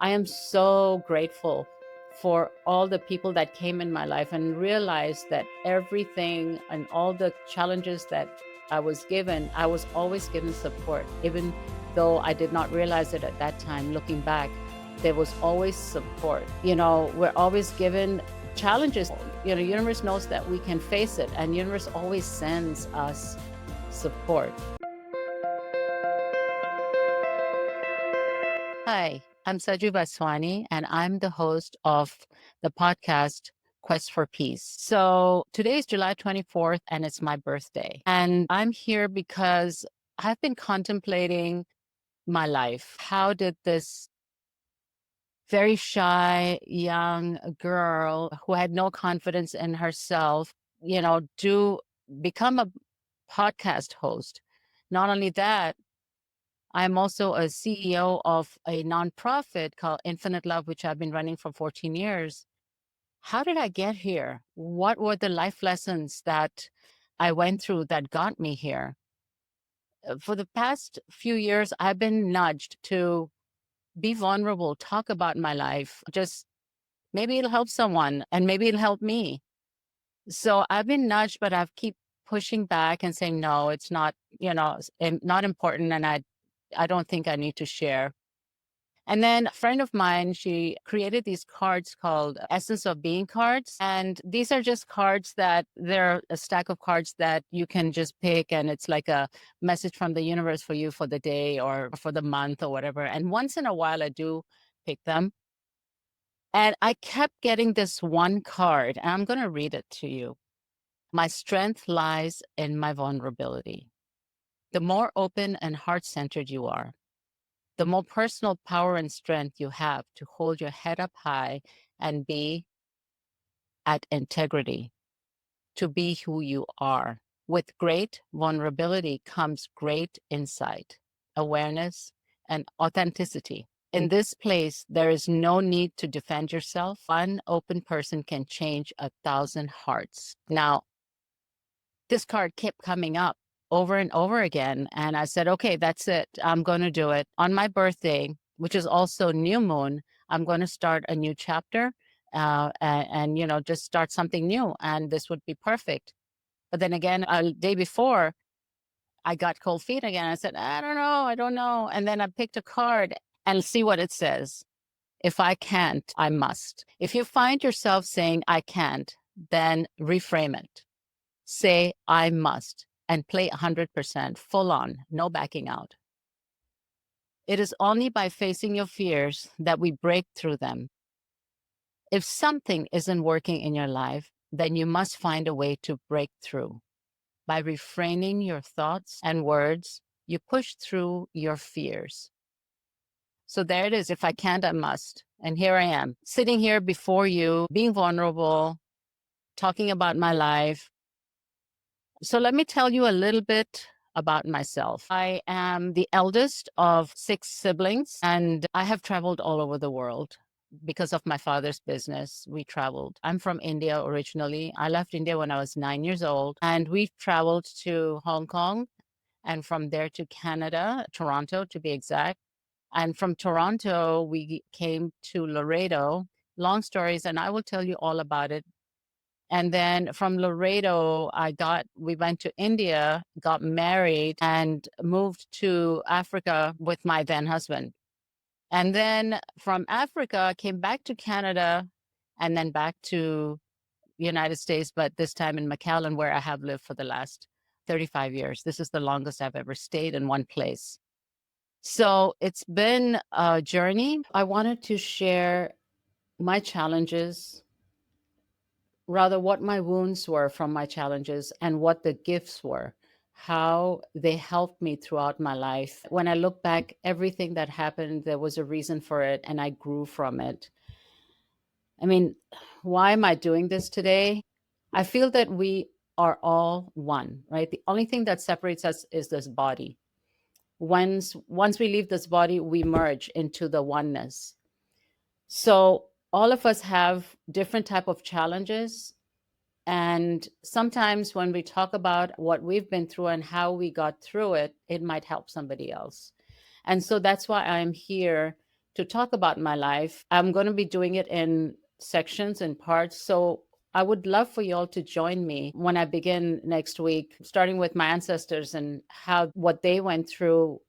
I am so grateful for all the people that came in my life and realized that everything and all the challenges that I was given, I was always given support, even though I did not realize it at that time. Looking back, there was always support. We're always given challenges. Universe knows that we can face it, and universe always sends us support. Hi, I'm Saju Vaswani, and I'm the host of the podcast Quest for Peace. So today is July 24th, and it's my birthday. And I'm here because I've been contemplating my life. How did this very shy young girl who had no confidence in herself, become a podcast host? Not only that, I'm also a CEO of a nonprofit called Infinite Love, which I've been running for 14 years. How did I get here? What were the life lessons that I went through that got me here? For the past few years, I've been nudged to be vulnerable, talk about my life. Just maybe it'll help someone and maybe it'll help me. So I've been nudged, but I've keep pushing back and saying, no, it's not, not important. And I don't think I need to share. And then a friend of mine, she created these cards called Essence of Being cards. And these are just cards that they're a stack of cards that you can just pick. And it's like a message from the universe for you for the day or for the month or whatever. And once in a while, I do pick them. And I kept getting this one card, and I'm going to read it to you. My strength lies in my vulnerability. The more open and heart-centered you are, the more personal power and strength you have to hold your head up high and be at integrity, to be who you are. With great vulnerability comes great insight, awareness, and authenticity. In this place, there is no need to defend yourself. One open person can change 1,000 hearts. Now, this card kept coming up over and over again. And I said, okay, that's it. I'm going to do it. On my birthday, which is also new moon, I'm going to start a new chapter and just start something new. And this would be perfect. But then again, a day before, I got cold feet again. I said, I don't know. And then I picked a card and see what it says. If I can't, I must. If you find yourself saying, I can't, then reframe it. Say, I must, and play 100%, full on, no backing out. It is only by facing your fears that we break through them. If something isn't working in your life, then you must find a way to break through. By refraining your thoughts and words, you push through your fears. So there it is. If I can't, I must. And here I am, sitting here before you, being vulnerable, talking about my life. So let me tell you a little bit about myself. I am the eldest of 6 siblings, and I have traveled all over the world because of my father's business. We traveled. I'm from India originally. I left India when I was 9 years old, and we traveled to Hong Kong and from there to Canada, Toronto to be exact. And from Toronto, we came to Laredo. Long stories, and I will tell you all about it. And then from Laredo, we went to India, got married, and moved to Africa with my then husband. And then from Africa, I came back to Canada and then back to the United States, but this time in McAllen, where I have lived for the last 35 years. This is the longest I've ever stayed in one place. So it's been a journey. I wanted to share my challenges, rather what my wounds were from my challenges and what the gifts were, how they helped me throughout my life. When I look back, everything that happened, there was a reason for it, and I grew from it. I mean, why am I doing this today? I feel that we are all one, right? The only thing that separates us is this body. Once we leave this body, we merge into the oneness. So all of us have different type of challenges. And sometimes when we talk about what we've been through and how we got through it, it might help somebody else. And so that's why I'm here to talk about my life. I'm going to be doing it in sections and parts. So I would love for you all to join me when I begin next week, starting with my ancestors and how what they went through,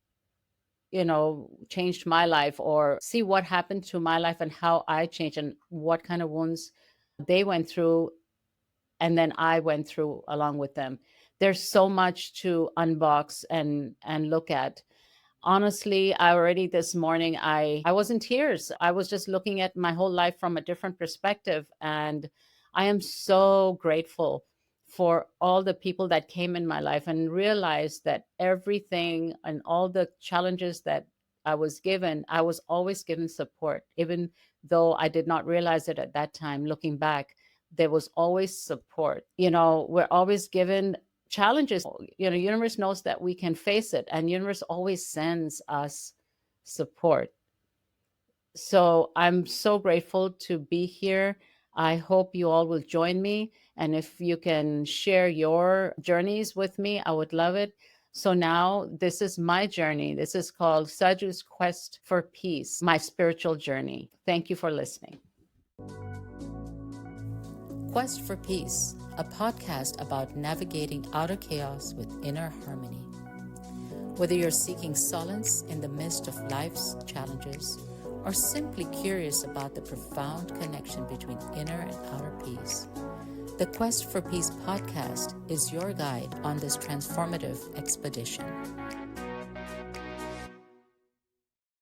changed my life, or see what happened to my life and how I changed and what kind of wounds they went through and then I went through along with them. There's so much to unbox and look at. Honestly, I already this morning I was in tears. I was just looking at my whole life from a different perspective, and I am so grateful for all the people that came in my life and realized that everything and all the challenges that I was always given support, even though I did not realize it at that time. Looking back, there was always support. We're always given challenges. Universe knows that we can face it, and universe always sends us support. So I'm so grateful to be here. I hope you all will join me, and if you can share your journeys with me, I would love it. So now this is my journey. This is called Saju's Quest for Peace, my spiritual journey. Thank you for listening. Quest for Peace, a podcast about navigating outer chaos with inner harmony. Whether you're seeking solace in the midst of life's challenges or simply curious about the profound connection between inner and outer peace, the Quest for Peace podcast is your guide on this transformative expedition.